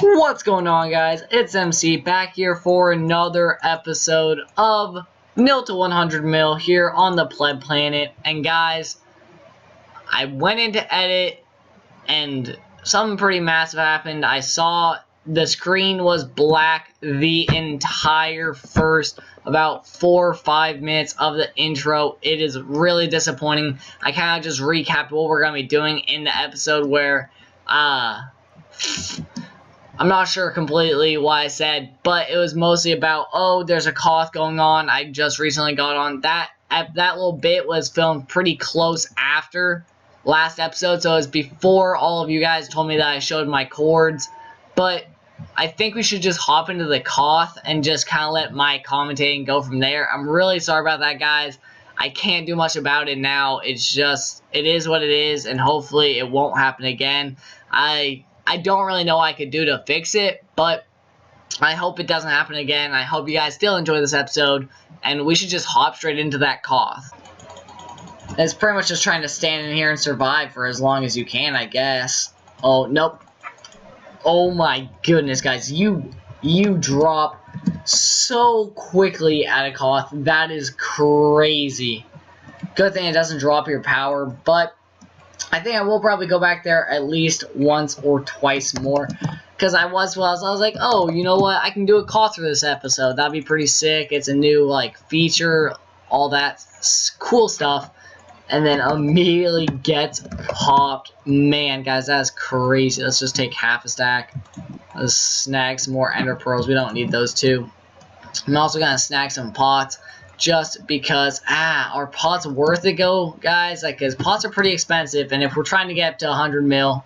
What's going on, guys? It's MC back here for another episode of Nil2 100Mil here on the Pleb planet. And guys, I went into edit and something pretty massive happened. I saw the screen was black the entire first about 4 or 5 minutes of the intro. It is really disappointing. I kind of just recapped what we're going to be doing in the episode where, I'm not sure completely what I said, but it was mostly about, oh, there's a Koth going on. I just recently got on. That little bit was filmed pretty close after last episode, so it was before all of you guys told me that I showed my chords. But I think we should just hop into the Koth and just kind of let my commentating go from there. I'm really sorry about that, guys. I can't do much about it now. It's just, it is what it is, and hopefully it won't happen again. I don't really know what I could do to fix it, but I hope it doesn't happen again. I hope you guys still enjoy this episode, and we should just hop straight into that Koth. It's pretty much just trying to stand in here and survive for as long as you can, I guess. Oh, nope. Oh my goodness, guys. You drop so quickly at a Koth. That is crazy. Good thing it doesn't drop your power, but I think I will probably go back there at least once or twice more. Because I was like, oh, you know what? I can do a Koth for this episode. That'd be pretty sick. It's a new, like, feature, all that cool stuff. And then immediately gets popped. Man, guys, that's crazy. Let's just take half a stack. Let's snag some more ender pearls. We don't need those two. I'm also going to snag some pots. Just because, are pots worth it, guys? Like, because pots are pretty expensive, and if we're trying to get up to 100 mil,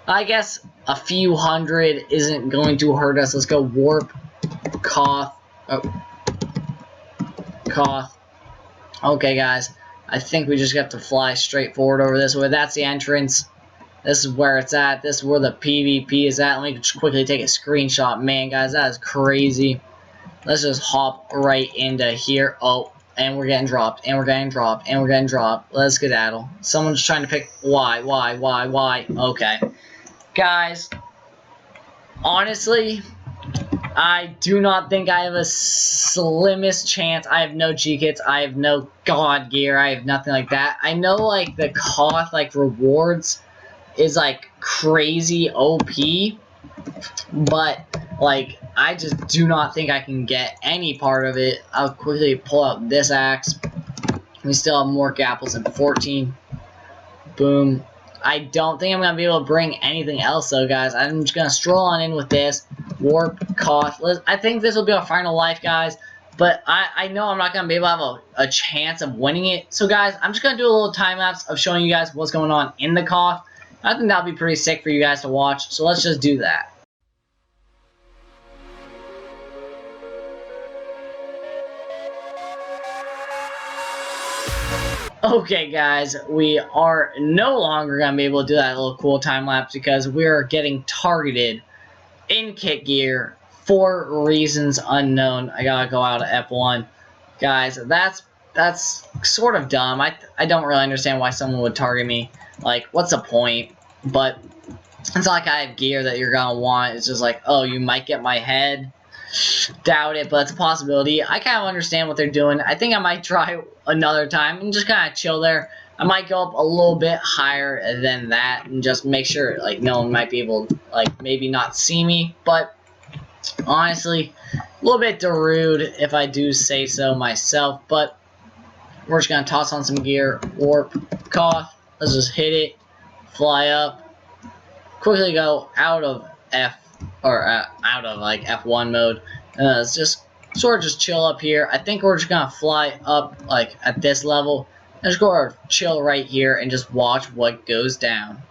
I guess a few hundred isn't going to hurt us. Let's go warp, Koth. Oh. Koth. Okay, guys. I think we just have to fly straight forward over this way. That's the entrance. This is where it's at. This is where the PvP is at. Let me just quickly take a screenshot. Man, guys, that is crazy. Let's just hop right into here. Oh, and we're getting dropped, and we're getting dropped, and we're getting dropped. Let's skedaddle. Someone's trying to pick why? Okay. Guys, honestly, I do not think I have a slimmest chance. I have no G-kits. I have no god gear. I have nothing like that. I know, like, the Koth, like, rewards is, like, crazy OP, but, like, I just do not think I can get any part of it. I'll quickly pull out this axe. We still have more apples than 14. Boom. I don't think I'm going to be able to bring anything else, though, guys. I'm just going to stroll on in with this. Warp, Koth. I think this will be our final life, guys. But I know I'm not going to be able to have a chance of winning it. So, guys, I'm just going to do a little time-lapse of showing you guys what's going on in the Koth. I think that'll be pretty sick for you guys to watch. So, let's just do that. Okay, guys, we are no longer going to be able to do that little cool time-lapse because we are getting targeted in kit gear for reasons unknown. I gotta go out of F1. Guys, that's sort of dumb. I don't really understand why someone would target me. Like, what's the point? But it's not like I have gear that you're going to want. It's just like, oh, you might get my head. Doubt it, but it's a possibility. I kind of understand what they're doing. I think I might try another time and just kind of chill there. I might go up a little bit higher than that and just make sure, like, no one might be able to, like, maybe not see me. But honestly, a little bit rude if I do say so myself. But we're just gonna toss on some gear. Warp, Koth. Let's just hit it. Fly up. Quickly go out of out of like F1 mode. Let's just sort of just chill up here. I think we're just gonna fly up like at this level. Let's go chill right here and just watch what goes down.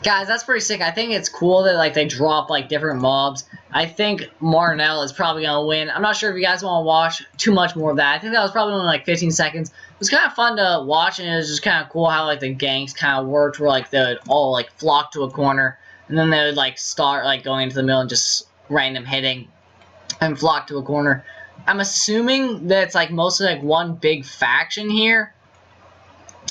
Guys, that's pretty sick. I think it's cool that like they drop like different mobs. I think Marnell is probably gonna win. I'm not sure if you guys want to watch too much more of that. I think that was probably only like 15 seconds. It was kind of fun to watch, and it was just kind of cool how like the ganks kind of worked, where like they would all like flock to a corner, and then they would like start like going into the middle and just random hitting and flock to a corner. I'm assuming that it's like mostly like one big faction here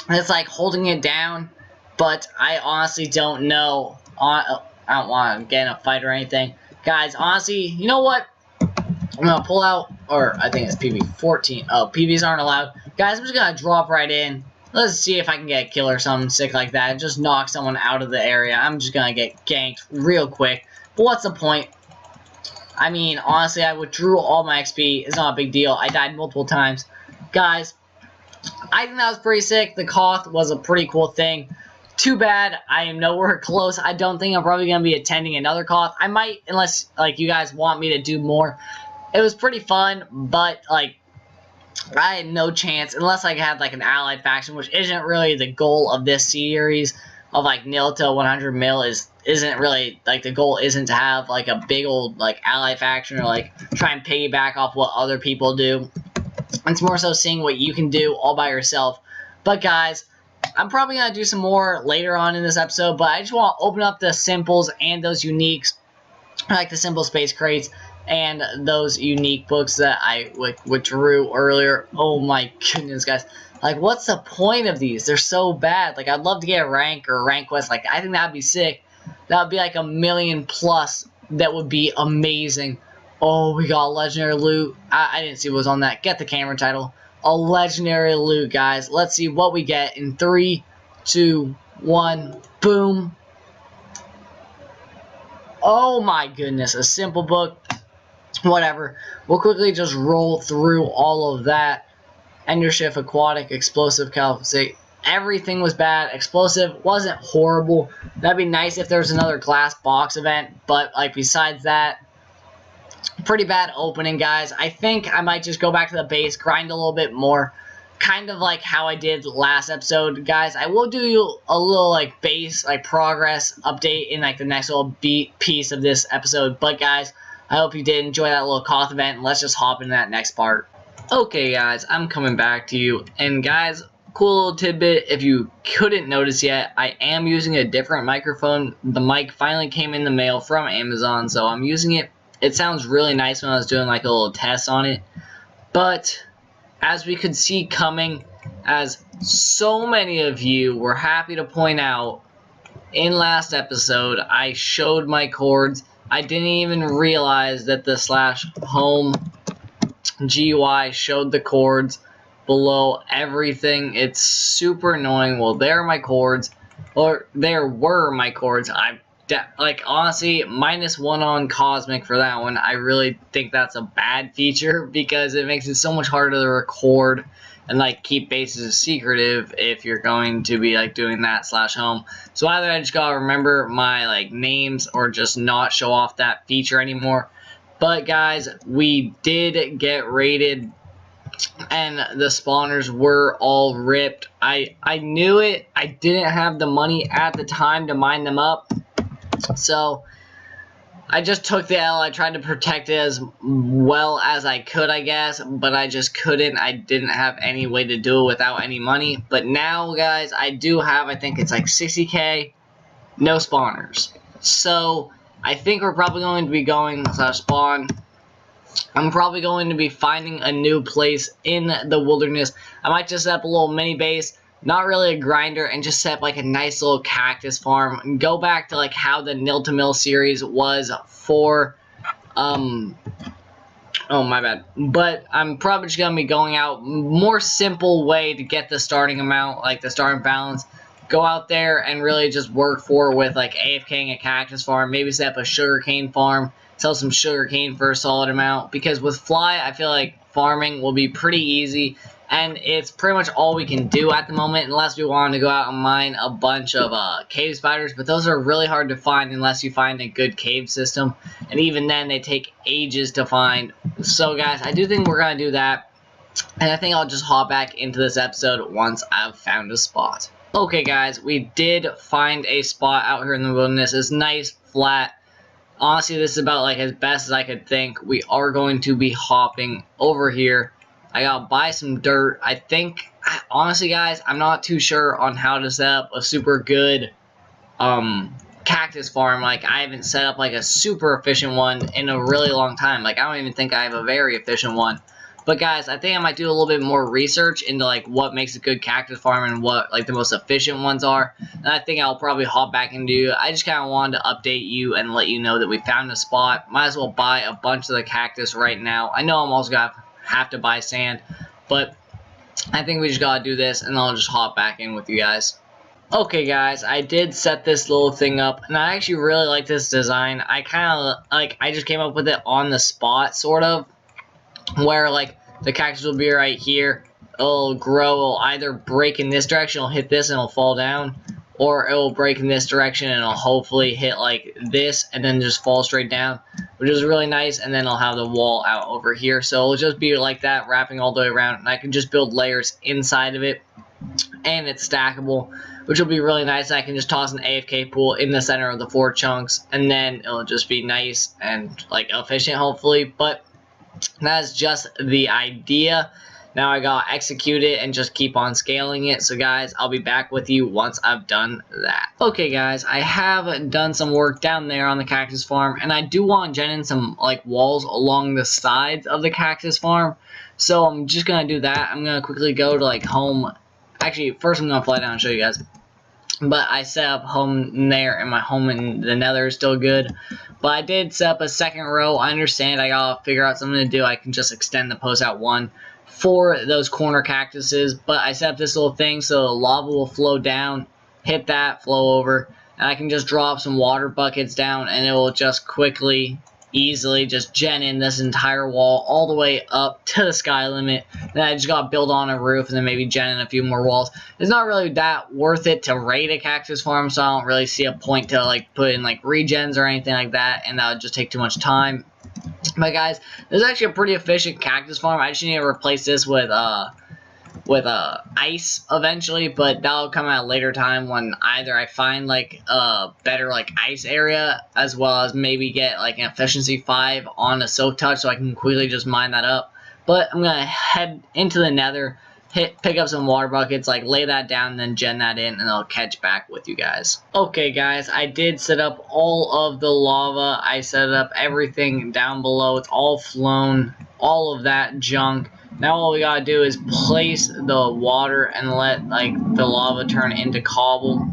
that's like holding it down. But I honestly don't know. I don't want to get in a fight or anything. Guys, honestly, you know what? I'm going to pull out, or I think it's PV14. Oh, PVs aren't allowed. Guys, I'm just going to drop right in. Let's see if I can get a kill or something sick like that. Just knock someone out of the area. I'm just going to get ganked real quick. But what's the point? I mean, honestly, I withdrew all my XP. It's not a big deal. I died multiple times. Guys, I think that was pretty sick. The Koth was a pretty cool thing. Too bad I am nowhere close. I don't think I'm probably going to be attending another Koth. I might, unless like you guys want me to do more. It was pretty fun, but like I had no chance unless I had like an allied faction, which isn't really the goal of this series of like Nil2Mil isn't really like the goal isn't to have like a big old like allied faction or like try and piggyback off what other people do. It's more so seeing what you can do all by yourself. But guys, I'm probably going to do some more later on in this episode, but I just want to open up the simples and those uniques, like the simple space crates and those unique books that I withdrew earlier. Oh my goodness, guys. Like, what's the point of these? They're so bad. Like, I'd love to get a rank or a rank quest. Like, I think that would be sick. That would be like 1,000,000 plus. That would be amazing. Oh, we got legendary loot. I didn't see what was on that. Get the camera title. A legendary loot, guys. Let's see what we get in 3, 2, 1. Boom. Oh my goodness. A simple book. Whatever. We'll quickly just roll through all of that. Ender Shift, Aquatic, Explosive, Calcite. Everything was bad. Explosive wasn't horrible. That'd be nice if there was another glass box event. But like besides that, pretty bad opening, guys. I think I might just go back to the base, grind a little bit more, kind of like how I did last episode, guys. I will do a little like base like progress update in like the next little piece of this episode. But guys, I hope you did enjoy that little Koth event. Let's just hop into that next part. Okay, guys, I'm coming back to you, and guys, cool little tidbit. If you couldn't notice yet, I am using a different microphone. The mic finally came in the mail from Amazon, so I'm using it. It sounds really nice when I was doing like a little test on it. But as we could see coming, as so many of you were happy to point out, in last episode, I showed my chords. I didn't even realize that the /home GUI showed the chords below everything. It's super annoying. Well, there are my chords, or there were my chords. Like, honestly, -1 on Cosmic for that one. I really think that's a bad feature because it makes it so much harder to record and, like, keep bases secretive if you're going to be, like, doing that /home. So either I just gotta remember my, like, names or just not show off that feature anymore. But, guys, we did get raided and the spawners were all ripped. I knew it. I didn't have the money at the time to mine them up. So, I just took the L. I tried to protect it as well as I could, I guess. But I just couldn't. I didn't have any way to do it without any money. But now, guys, I do have, I think it's like 60k, no spawners. So, I think we're probably going to be going /spawn. I'm probably going to be finding a new place in the wilderness. I might just set up a little mini base. Not really a grinder, and just set up like a nice little cactus farm and go back to like how the Nil2Mil series was for oh my bad. But I'm probably just gonna be going out more simple way to get the starting amount, like the starting balance. Go out there and really just work for with like AFKing a cactus farm, maybe set up a sugarcane farm, sell some sugarcane for a solid amount, because with Fly I feel like farming will be pretty easy. And it's pretty much all we can do at the moment, unless we want to go out and mine a bunch of cave spiders. But those are really hard to find unless you find a good cave system. And even then, they take ages to find. So, guys, I do think we're going to do that. And I think I'll just hop back into this episode once I've found a spot. Okay guys, we did find a spot out here in the wilderness. It's nice, flat. Honestly, this is about like as best as I could think. We are going to be hopping over here. I gotta buy some dirt. I think, honestly guys, I'm not too sure on how to set up a super good cactus farm. Like, I haven't set up like a super efficient one in a really long time. Like, I don't even think I have a very efficient one. But guys, I think I might do a little bit more research into like what makes a good cactus farm and what like the most efficient ones are. And I think I'll probably hop back and do. I just kind of wanted to update you and let you know that we found a spot. Might as well buy a bunch of the cactus right now. I know I'm also gonna have to buy sand, but I think we just gotta do this, and I'll just hop back in with you guys. Okay guys, I did set this little thing up, and I actually really like this design. I kind of, like, I just came up with it on the spot, sort of, where, like, the cactus will be right here. It'll grow, it'll either break in this direction, it'll hit this and it'll fall down, or it'll break in this direction and it'll hopefully hit, like, this, and then just fall straight down, which is really nice, and then I'll have the wall out over here, so it'll just be like that, wrapping all the way around, and I can just build layers inside of it, and it's stackable, which will be really nice. I can just toss an AFK pool in the center of the 4 chunks, and then it'll just be nice and like efficient, hopefully. But that's just the idea. Now I gotta execute it and just keep on scaling it. So guys, I'll be back with you once I've done that. Okay guys, I have done some work down there on the cactus farm, and I do want to gen in some like walls along the sides of the cactus farm. So I'm just gonna do that. I'm gonna quickly go to like home. Actually, first I'm gonna fly down and show you guys. But I set up home there, and my home in the nether is still good. But I did set up a second row. I understand I gotta figure out something to do. I can just extend the post out one for those corner cactuses. But I set up this little thing so the lava will flow down, hit that, flow over. And I can just drop some water buckets down, and it will just quickly, easily just gen in this entire wall all the way up to the sky limit. Then I just gotta build on a roof and then maybe gen in a few more walls. It's not really that worth it to raid a cactus farm, so I don't really see a point to like put in like regens or anything like that, and that would just take too much time. But guys, this is actually a pretty efficient cactus farm. I just need to replace this with ice eventually, but that'll come at a later time when either I find like a better like ice area, as well as maybe get like an efficiency 5 on a silk touch so I can quickly just mine that up. But I'm gonna head into the nether, pick up some water buckets, like lay that down, and then gen that in, and I'll catch back with you guys. Okay guys, I did set up all of the lava. I set up everything down below. It's all flown, all of that junk. Now all we gotta do is place the water and let like the lava turn into cobble,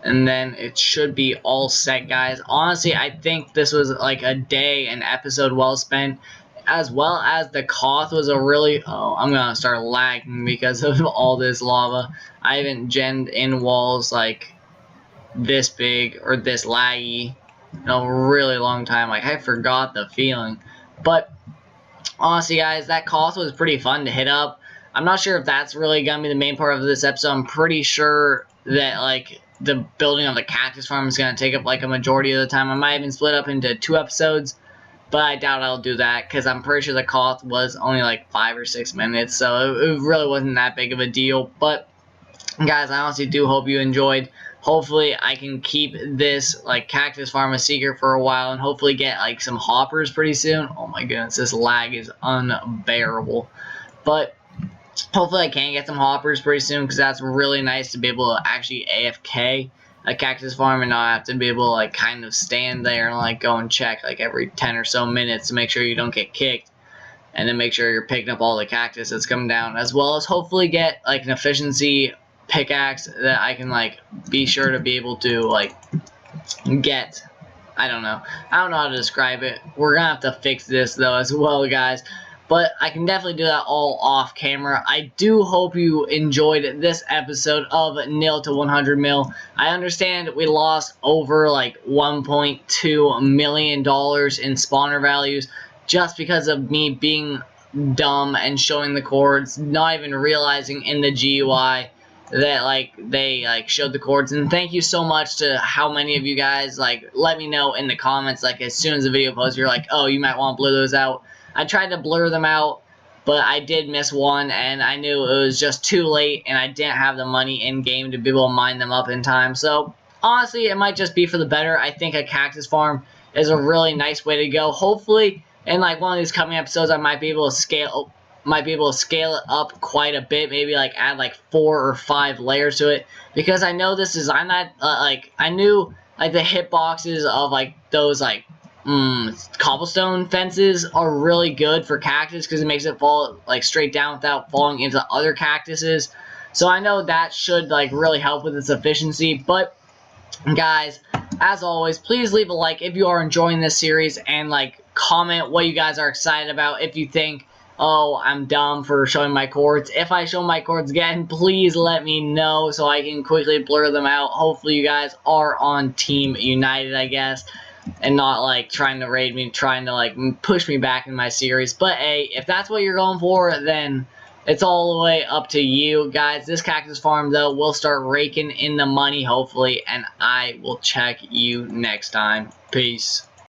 and then it should be all set, guys. Honestly, I think this was like a day, an episode well spent, as well as the Koth was a really... Oh, I'm gonna start lagging because of all this lava. I haven't genned in walls like this big or this laggy in a really long time. Like, I forgot the feeling. But honestly, guys, that Koth was pretty fun to hit up. I'm not sure if that's really gonna be the main part of this episode. I'm pretty sure that like the building of the cactus farm is gonna take up like a majority of the time. I might even split up into 2 episodes, but I doubt I'll do that because I'm pretty sure the Koth was only like 5 or 6 minutes, so it really wasn't that big of a deal. But guys, I honestly do hope you enjoyed. Hopefully I can keep this like cactus farm a secret for a while, and hopefully get like some hoppers pretty soon. Oh my goodness, this lag is unbearable. But hopefully I can get some hoppers pretty soon, because that's really nice to be able to actually AFK a cactus farm and not have to be able to like kind of stand there and like go and check like every 10 or so minutes to make sure you don't get kicked, and then make sure you're picking up all the cactus that's coming down, as well as hopefully get like an efficiency pickaxe that I can like be sure to be able to like get. I don't know how to describe it. We're gonna have to fix this though as well, guys, but I can definitely do that all off camera. I do hope you enjoyed this episode of Nil2Mil. I understand we lost over like $1.2 million in spawner values just because of me being dumb and showing the coords, not even realizing in the GUI that like they like showed the coords. And thank you so much to how many of you guys like let me know in the comments, like as soon as the video posts, you're like, oh, you might want to blur those out. I tried to blur them out, but I did miss one, and I knew it was just too late, and I didn't have the money in-game to be able to mine them up in time. So, honestly, it might just be for the better. I think a cactus farm is a really nice way to go. Hopefully, in like one of these coming episodes, I might be able to scale it up quite a bit. Maybe like add like 4 or 5 layers to it, because I know this design that I knew like the hitboxes of like those like cobblestone fences are really good for cactus because it makes it fall like straight down without falling into other cactuses. So I know that should like really help with its efficiency. But guys, as always, please leave a like if you are enjoying this series, and like comment what you guys are excited about. If you think, oh, I'm dumb for showing my chords, if I show my chords again, please let me know so I can quickly blur them out. Hopefully you guys are on Team United, I guess, and not like trying to raid me, trying to like push me back in my series. But hey, if that's what you're going for, then it's all the way up to you guys. This cactus farm though will start raking in the money hopefully, and I will check you next time. Peace.